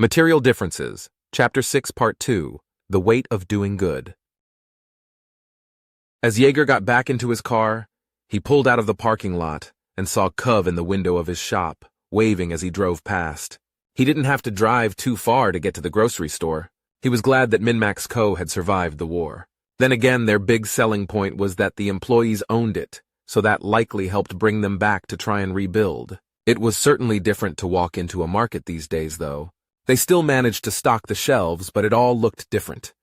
Material Differences, Chapter 6, Part 2, The Weight of Doing Good. As Jaeger got back into his car, he pulled out of the parking lot and saw Cov in the window of his shop, waving as he drove past. He didn't have to drive too far to get to the grocery store. He was glad that Minmax Co. had survived the war. Then again, their big selling point was that the employees owned it, so that likely helped bring them back to try and rebuild. It was certainly different to walk into a market these days, though. They still managed to stock the shelves, but it all looked different.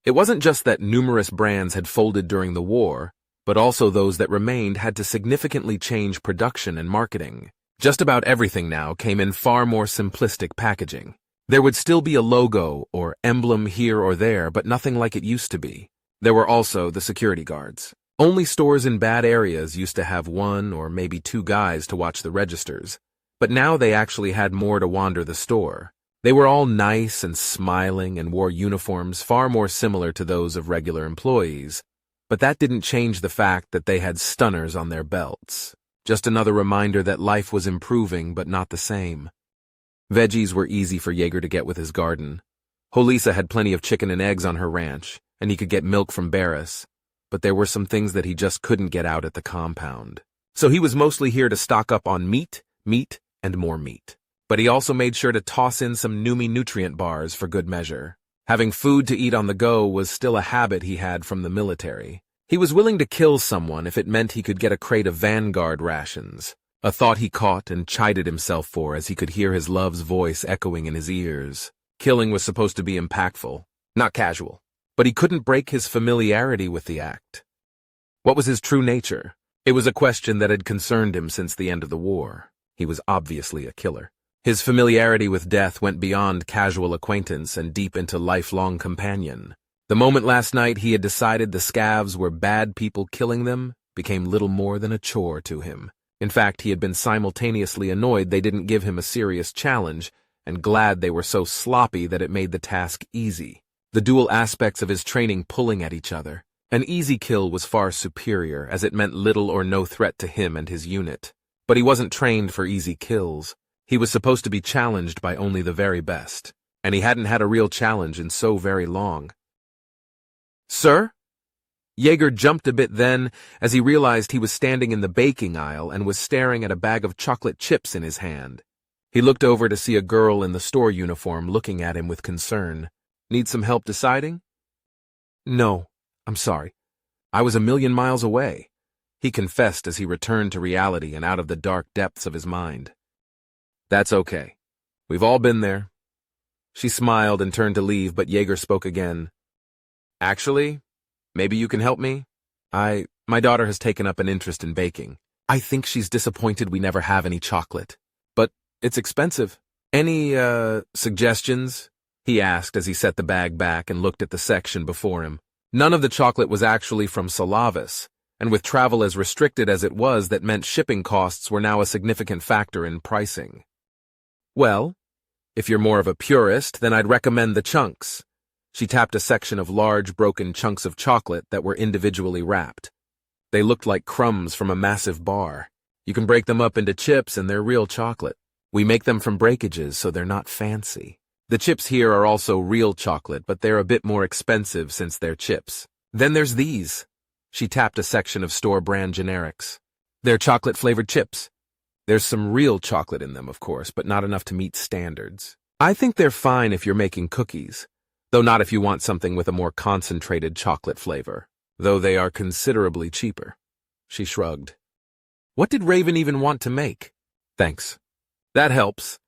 It wasn't just that numerous brands had folded during the war, but also those that remained had to significantly change production and marketing. Just about everything now came in far more simplistic packaging. There would still be a logo or emblem here or there, but nothing like it used to be. There were also the security guards. Only stores in bad areas used to have one or maybe two guys to watch the registers, but now they actually had more to wander the store. They were all nice and smiling and wore uniforms far more similar to those of regular employees, but that didn't change the fact that they had stunners on their belts. Just another reminder that life was improving but not the same. Veggies were easy for Jaeger to get with his garden. Holisa had plenty of chicken and eggs on her ranch, and he could get milk from Barris, but there were some things that he just couldn't get out at the compound. So he was mostly here to stock up on meat, and more meat. But he also made sure to toss in some Numi nutrient bars for good measure. Having food to eat on the go was still a habit he had from the military. He was willing to kill someone if it meant he could get a crate of Vanguard rations, a thought he caught and chided himself for as he could hear his love's voice echoing in his ears. Killing was supposed to be impactful, not casual, but he couldn't break his familiarity with the act. What was his true nature? It was a question that had concerned him since the end of the war. He was obviously a killer. His familiarity with death went beyond casual acquaintance and deep into lifelong companion. The moment last night he had decided the scavs were bad people killing them became little more than a chore to him. In fact, he had been simultaneously annoyed they didn't give him a serious challenge and glad they were so sloppy that it made the task easy. The dual aspects of his training pulling at each other. An easy kill was far superior as it meant little or no threat to him and his unit. But he wasn't trained for easy kills. He was supposed to be challenged by only the very best, and he hadn't had a real challenge in so very long. "Sir?" Jaeger jumped a bit then as he realized he was standing in the baking aisle and was staring at a bag of chocolate chips in his hand. He looked over to see a girl in the store uniform looking at him with concern. "Need some help deciding?" "No, I'm sorry. I was a million miles away," he confessed as he returned to reality and out of the dark depths of his mind. "That's okay. We've all been there." She smiled and turned to leave, but Jaeger spoke again. "Actually, maybe you can help me? My daughter has taken up an interest in baking. I think she's disappointed we never have any chocolate. But it's expensive. Any, suggestions?" he asked as he set the bag back and looked at the section before him. None of the chocolate was actually from Salavis, and with travel as restricted as it was, that meant shipping costs were now a significant factor in pricing. "Well, if you're more of a purist, then I'd recommend the chunks." She tapped a section of large, broken chunks of chocolate that were individually wrapped. They looked like crumbs from a massive bar. You can break them up into chips and they're real chocolate. We make them from breakages, so they're not fancy. The chips here are also real chocolate, but they're a bit more expensive since they're chips. Then there's these. She tapped a section of store-brand generics. They're chocolate-flavored chips. There's some real chocolate in them, of course, but not enough to meet standards. I think they're fine if you're making cookies, though not if you want something with a more concentrated chocolate flavor, though they are considerably cheaper. She shrugged. What did Raven even want to make? Thanks. That helps.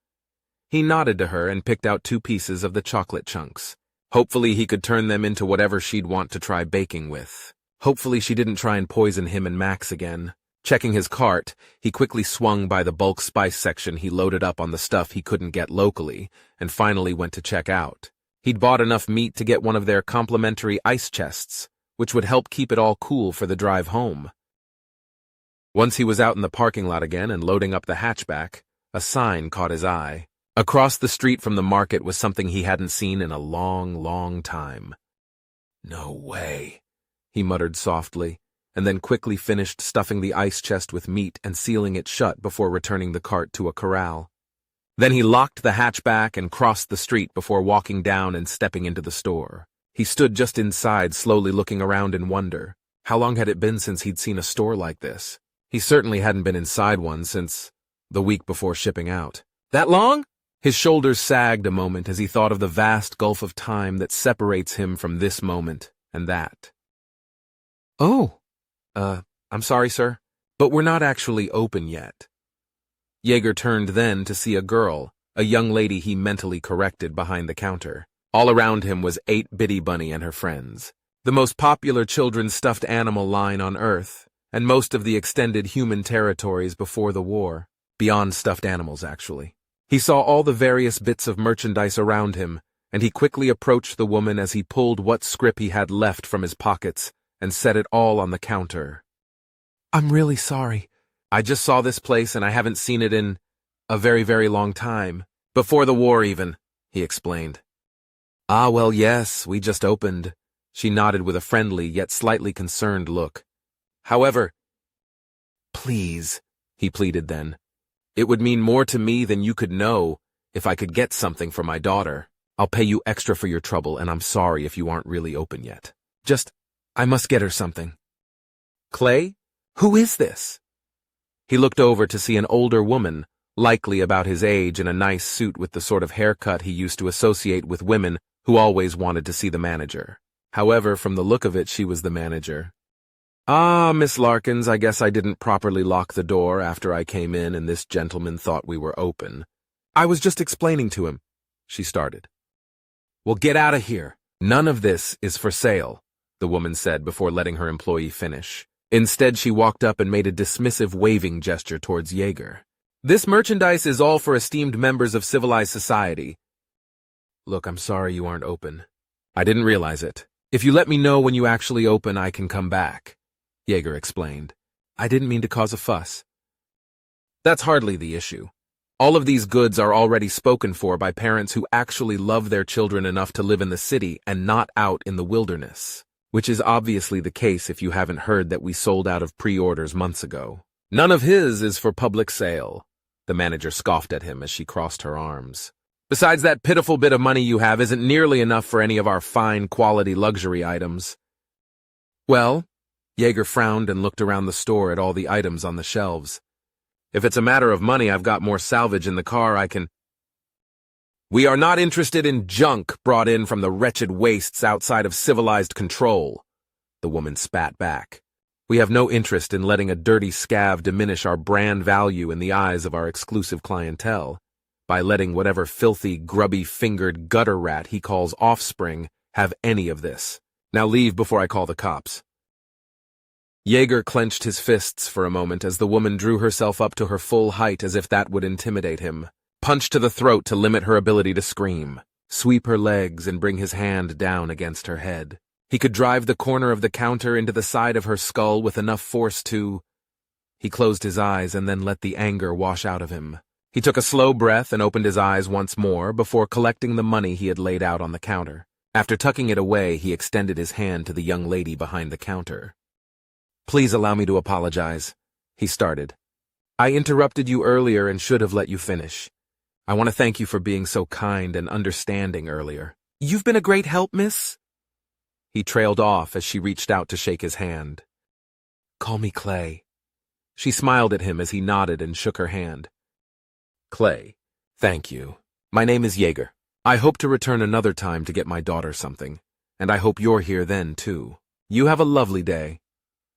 He nodded to her and picked out 2 pieces of the chocolate chunks. Hopefully he could turn them into whatever she'd want to try baking with. Hopefully she didn't try and poison him and Max again. Checking his cart, he quickly swung by the bulk spice section he loaded up on the stuff he couldn't get locally, and finally went to check out. He'd bought enough meat to get one of their complimentary ice chests, which would help keep it all cool for the drive home. Once he was out in the parking lot again and loading up the hatchback, a sign caught his eye. Across the street from the market was something he hadn't seen in a long, long time. "No way," he muttered softly, and then quickly finished stuffing the ice chest with meat and sealing it shut before returning the cart to a corral. Then he locked the hatchback and crossed the street before walking down and stepping into the store. He stood just inside, slowly looking around in wonder. How long had it been since he'd seen a store like this? He certainly hadn't been inside one since the week before shipping out. That long? His shoulders sagged a moment as he thought of the vast gulf of time that separates him from this moment and that. Oh, I'm sorry, sir, but we're not actually open yet. Yeager turned then to see a girl, a young lady he mentally corrected behind the counter. All around him was 8 Bitty Bunny and her friends, the most popular children's stuffed animal line on Earth, and most of the extended human territories before the war. Beyond stuffed animals, actually. He saw all the various bits of merchandise around him, and he quickly approached the woman as he pulled what scrip he had left from his pockets and set it all on the counter. I'm really sorry. I just saw this place and I haven't seen it in a very, very long time. Before the war, even, he explained. Ah, well, yes, we just opened. She nodded with a friendly yet slightly concerned look. However, please, he pleaded then. It would mean more to me than you could know if I could get something for my daughter. I'll pay you extra for your trouble, and I'm sorry if you aren't really open yet. I must get her something. Clay? Who is this? He looked over to see an older woman, likely about his age, in a nice suit with the sort of haircut he used to associate with women who always wanted to see the manager. However, from the look of it, she was the manager. Ah, Miss Larkins, I guess I didn't properly lock the door after I came in and this gentleman thought we were open. I was just explaining to him, she started. Well, get out of here. None of this is for sale, the woman said before letting her employee finish. Instead, she walked up and made a dismissive waving gesture towards Yeager. This merchandise is all for esteemed members of civilized society. Look, I'm sorry you aren't open. I didn't realize it. If you let me know when you actually open, I can come back, Yeager explained. I didn't mean to cause a fuss. That's hardly the issue. All of these goods are already spoken for by parents who actually love their children enough to live in the city and not out in the wilderness, which is obviously the case if you haven't heard that we sold out of pre-orders months ago. None of his is for public sale, the manager scoffed at him as she crossed her arms. Besides, that pitiful bit of money you have isn't nearly enough for any of our fine quality luxury items. Well, Yeager frowned and looked around the store at all the items on the shelves. If it's a matter of money, I've got more salvage in the car I can... We are not interested in junk brought in from the wretched wastes outside of civilized control, the woman spat back. We have no interest in letting a dirty scav diminish our brand value in the eyes of our exclusive clientele by letting whatever filthy, grubby-fingered gutter rat he calls offspring have any of this. Now leave before I call the cops. Yeager clenched his fists for a moment as the woman drew herself up to her full height as if that would intimidate him, punched to the throat to limit her ability to scream, sweep her legs and bring his hand down against her head. He could drive the corner of the counter into the side of her skull with enough force to... He closed his eyes and then let the anger wash out of him. He took a slow breath and opened his eyes once more before collecting the money he had laid out on the counter. After tucking it away, he extended his hand to the young lady behind the counter. Please allow me to apologize, he started. I interrupted you earlier and should have let you finish. I want to thank you for being so kind and understanding earlier. You've been a great help, miss. He trailed off as she reached out to shake his hand. Call me Clay. She smiled at him as he nodded and shook her hand. Clay, thank you. My name is Yeager. I hope to return another time to get my daughter something, and I hope you're here then, too. You have a lovely day.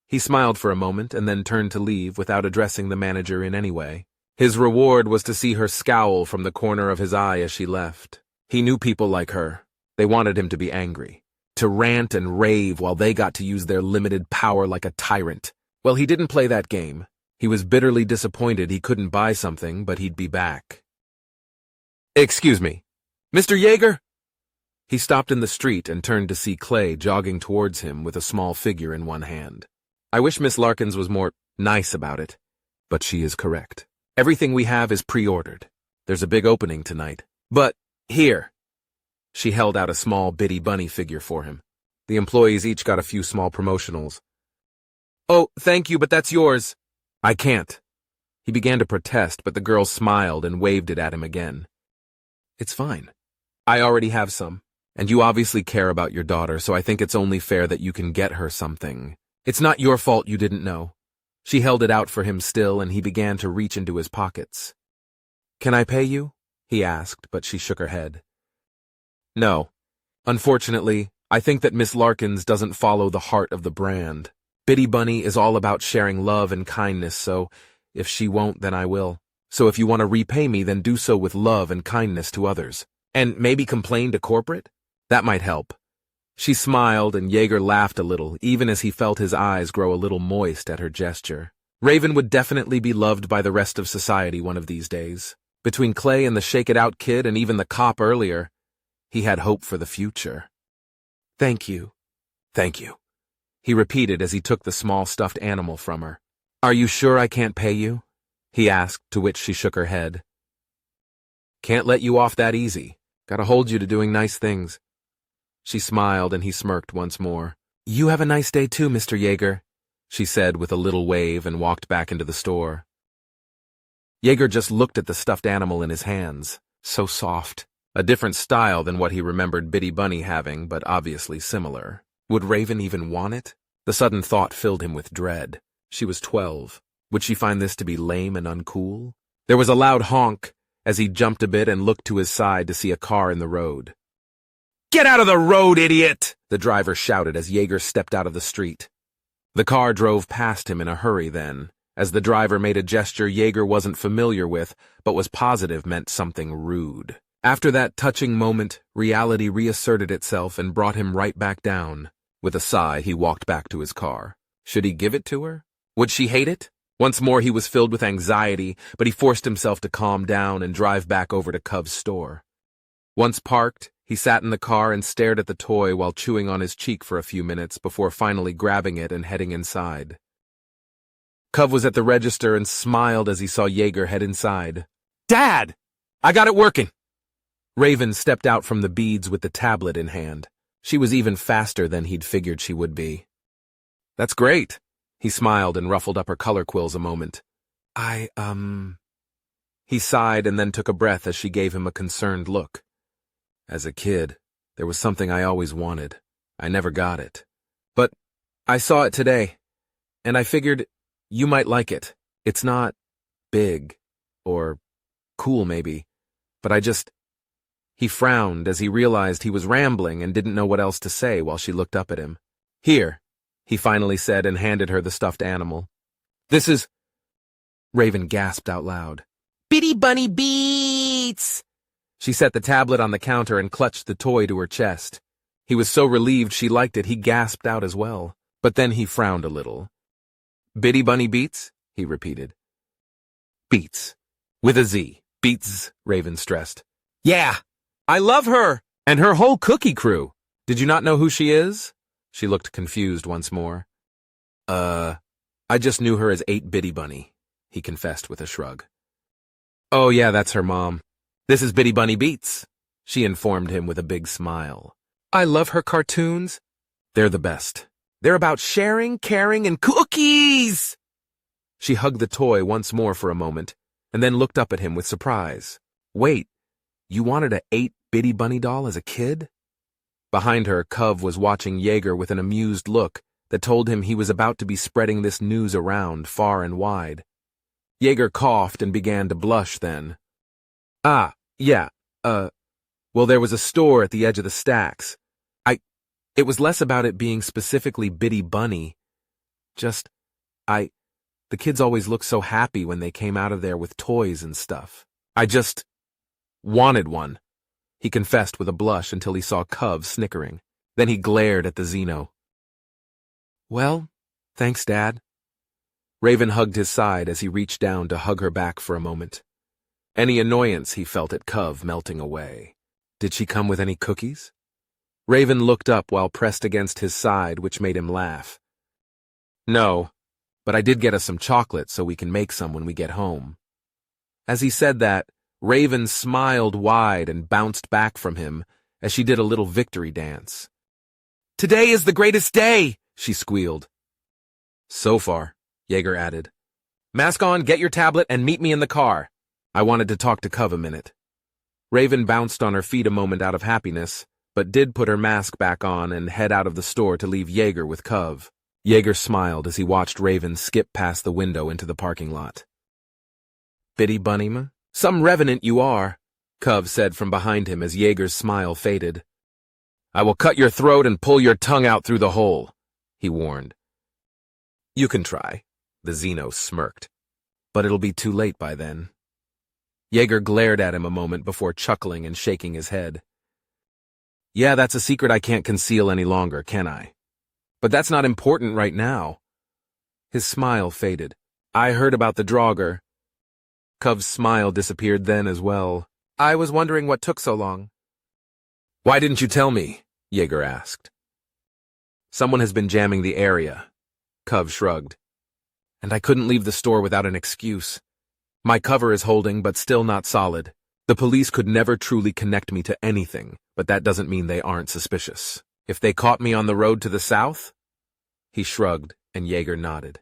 He smiled for a moment and then turned to leave without addressing the manager in any way. His reward was to see her scowl from the corner of his eye as she left. He knew people like her. They wanted him to be angry, to rant and rave while they got to use their limited power like a tyrant. Well, he didn't play that game. He was bitterly disappointed he couldn't buy something, but he'd be back. Excuse me, Mr. Yeager? He stopped in the street and turned to see Clay jogging towards him with a small figure in one hand. I wish Miss Larkins was more nice about it, but she is correct. Everything we have is pre-ordered. There's a big opening tonight. But, here. She held out a small Bitty Bunny figure for him. The employees each got a few small promotionals. Oh, thank you, but that's yours. I can't. He began to protest, but the girl smiled and waved it at him again. It's fine. I already have some, and you obviously care about your daughter, so I think it's only fair that you can get her something. It's not your fault you didn't know. She held it out for him still, and he began to reach into his pockets. Can I pay you? He asked, but she shook her head. No. Unfortunately, I think that Miss Larkins doesn't follow the heart of the brand. Bitty Bunny is all about sharing love and kindness, so if she won't, then I will. So if you want to repay me, then do so with love and kindness to others. And maybe complain to corporate? That might help. She smiled, and Yeager laughed a little, even as he felt his eyes grow a little moist at her gesture. Raven would definitely be loved by the rest of society one of these days. Between Clay and the Shake-It-Out kid and even the cop earlier, he had hope for the future. Thank you. Thank you, he repeated as he took the small stuffed animal from her. Are you sure I can't pay you? He asked, to which she shook her head. Can't let you off that easy. Gotta hold you to doing nice things. She smiled, and he smirked once more. You have a nice day too, Mr. Yeager, she said with a little wave and walked back into the store. Yeager just looked at the stuffed animal in his hands. So soft. A different style than what he remembered Bitty Bunny having, but obviously similar. Would Raven even want it? The sudden thought filled him with dread. She was 12. Would she find this to be lame and uncool? There was a loud honk as he jumped a bit and looked to his side to see a car in the road. Get out of the road, idiot! The driver shouted as Yeager stepped out of the street. The car drove past him in a hurry then, as the driver made a gesture Yeager wasn't familiar with, but was positive meant something rude. After that touching moment, reality reasserted itself and brought him right back down. With a sigh, he walked back to his car. Should he give it to her? Would she hate it? Once more he was filled with anxiety, but he forced himself to calm down and drive back over to Cub's store. Once parked, he sat in the car and stared at the toy while chewing on his cheek for a few minutes before finally grabbing it and heading inside. Cub was at the register and smiled as he saw Yeager head inside. Dad! I got it working! Raven stepped out from the beads with the tablet in hand. She was even faster than he'd figured she would be. That's great. He smiled and ruffled up her color quills a moment. He sighed and then took a breath as she gave him a concerned look. As a kid, there was something I always wanted. I never got it. But I saw it today, and I figured you might like it. It's not big, or cool maybe, but He frowned as he realized he was rambling and didn't know what else to say while she looked up at him. Here, he finally said and handed her the stuffed animal. This is... Raven gasped out loud. Bitty Bunny Beats! She set the tablet on the counter and clutched the toy to her chest. He was so relieved she liked it, he gasped out as well. But then he frowned a little. Bitty Bunny Beats? He repeated. Beats. With a Z. Beats, Raven stressed. Yeah! I love her! And her whole cookie crew! Did you not know who she is? She looked confused once more. I just knew her as 8 Bitty Bunny, he confessed with a shrug. Oh yeah, that's her mom. This is Bitty Bunny Beats, she informed him with a big smile. I love her cartoons. They're the best. They're about sharing, caring, and cookies! She hugged the toy once more for a moment, and then looked up at him with surprise. Wait, you wanted a 8 Bitty Bunny doll as a kid? Behind her, Cub was watching Yeager with an amused look that told him he was about to be spreading this news around far and wide. Yeager coughed and began to blush then. Ah, yeah, well, there was a store at the edge of the stacks. It was less about it being specifically Bitty Bunny. The kids always looked so happy when they came out of there with toys and stuff. I just wanted one, he confessed with a blush until he saw Cub snickering. Then he glared at the Xeno. Well, thanks, Dad. Raven hugged his side as he reached down to hug her back for a moment. Any annoyance he felt at Cub melting away. Did she come with any cookies? Raven looked up while pressed against his side, which made him laugh. No, but I did get us some chocolate so we can make some when we get home. As he said that, Raven smiled wide and bounced back from him as she did a little victory dance. Today is the greatest day, she squealed. So far, Yeager added. Mask on, get your tablet, and meet me in the car. I wanted to talk to Cov a minute. Raven bounced on her feet a moment out of happiness, but did put her mask back on and head out of the store to leave Jaeger with Cov. Jaeger smiled as he watched Raven skip past the window into the parking lot. Biddy Bunnyma, some revenant you are, Cov said from behind him as Jaeger's smile faded. I will cut your throat and pull your tongue out through the hole, he warned. You can try, the Xeno smirked, but it'll be too late by then. Jaeger glared at him a moment before chuckling and shaking his head. Yeah, that's a secret I can't conceal any longer, can I? But that's not important right now. His smile faded. I heard about the Draugr. Cov's smile disappeared then as well. I was wondering what took so long. Why didn't you tell me? Jaeger asked. Someone has been jamming the area. Cov shrugged. And I couldn't leave the store without an excuse. My cover is holding, but still not solid. The police could never truly connect me to anything, but that doesn't mean they aren't suspicious. If they caught me on the road to the south? He shrugged, and Jaeger nodded.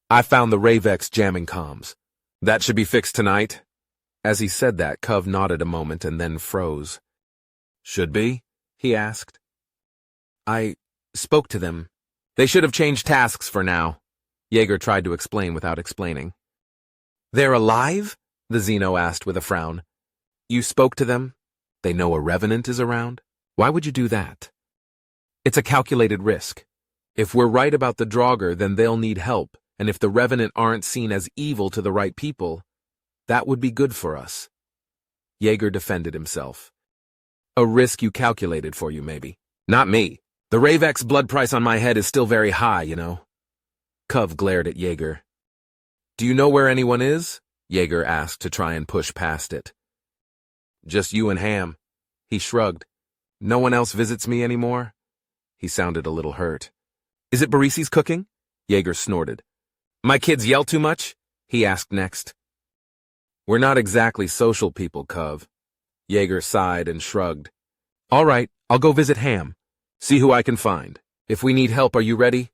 I found the Ravex jamming comms. That should be fixed tonight. As he said that, Cov nodded a moment and then froze. Should be? He asked. I spoke to them. They should have changed tasks for now. Jaeger tried to explain without explaining. They're alive? The Xeno asked with a frown. You spoke to them? They know a revenant is around? Why would you do that? It's a calculated risk. If we're right about the Draugr, then they'll need help, and if the revenant aren't seen as evil to the right people, that would be good for us. Jaeger defended himself. A risk you calculated for you, maybe. Not me. The Ravex blood price on my head is still very high, you know. Cov glared at Jaeger. Do you know where anyone is? Jaeger asked to try and push past it. Just you and Ham. He shrugged. No one else visits me anymore? He sounded a little hurt. Is it Barisi's cooking? Jaeger snorted. My kids yell too much? He asked next. We're not exactly social people, Cov. Jaeger sighed and shrugged. All right, I'll go visit Ham. See who I can find. If we need help, are you ready?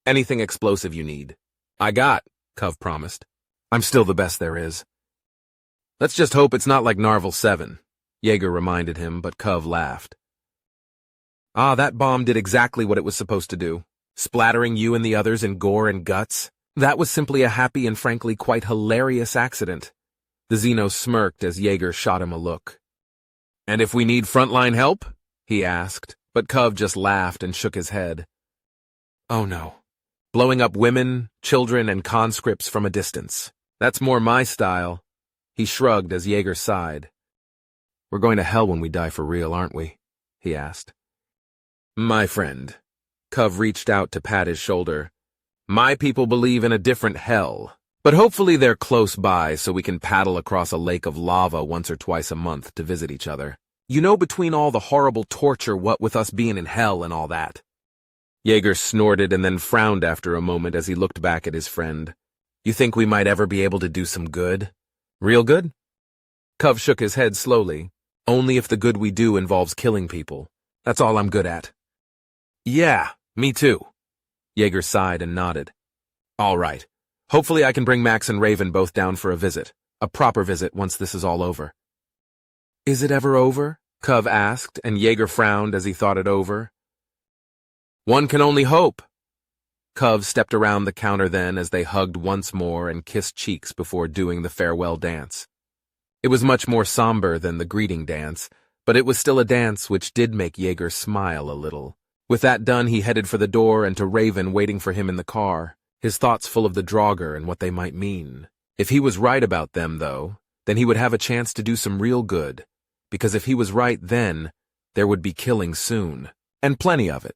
Anything explosive you need. I got, Cov promised. I'm still the best there is. Let's just hope it's not like Narvel 7, Jaeger reminded him, but Cov laughed. Ah, that bomb did exactly what it was supposed to do, splattering you and the others in gore and guts. That was simply a happy and frankly quite hilarious accident. The Xeno smirked as Jaeger shot him a look. And if we need frontline help? He asked, but Cov just laughed and shook his head. Oh no. Blowing up women, children, and conscripts from a distance. That's more my style. He shrugged as Jaeger sighed. We're going to hell when we die for real, aren't we? He asked. My friend. Cov reached out to pat his shoulder. My people believe in a different hell, but hopefully they're close by so we can paddle across a lake of lava once or twice a month to visit each other. You know, between all the horrible torture, what with us being in hell and all that. Jaeger snorted and then frowned after a moment as he looked back at his friend. You think we might ever be able to do some good? Real good? Cov shook his head slowly. Only if the good we do involves killing people. That's all I'm good at. Yeah, me too. Jaeger sighed and nodded. All right. Hopefully I can bring Max and Raven both down for a visit. A proper visit once this is all over. Is it ever over? Cov asked, and Jaeger frowned as he thought it over. One can only hope. Cov stepped around the counter then as they hugged once more and kissed cheeks before doing the farewell dance. It was much more somber than the greeting dance, but it was still a dance which did make Jaeger smile a little. With that done, he headed for the door and to Raven waiting for him in the car, his thoughts full of the Draugr and what they might mean. If he was right about them, though, then he would have a chance to do some real good, because if he was right then, there would be killing soon, and plenty of it.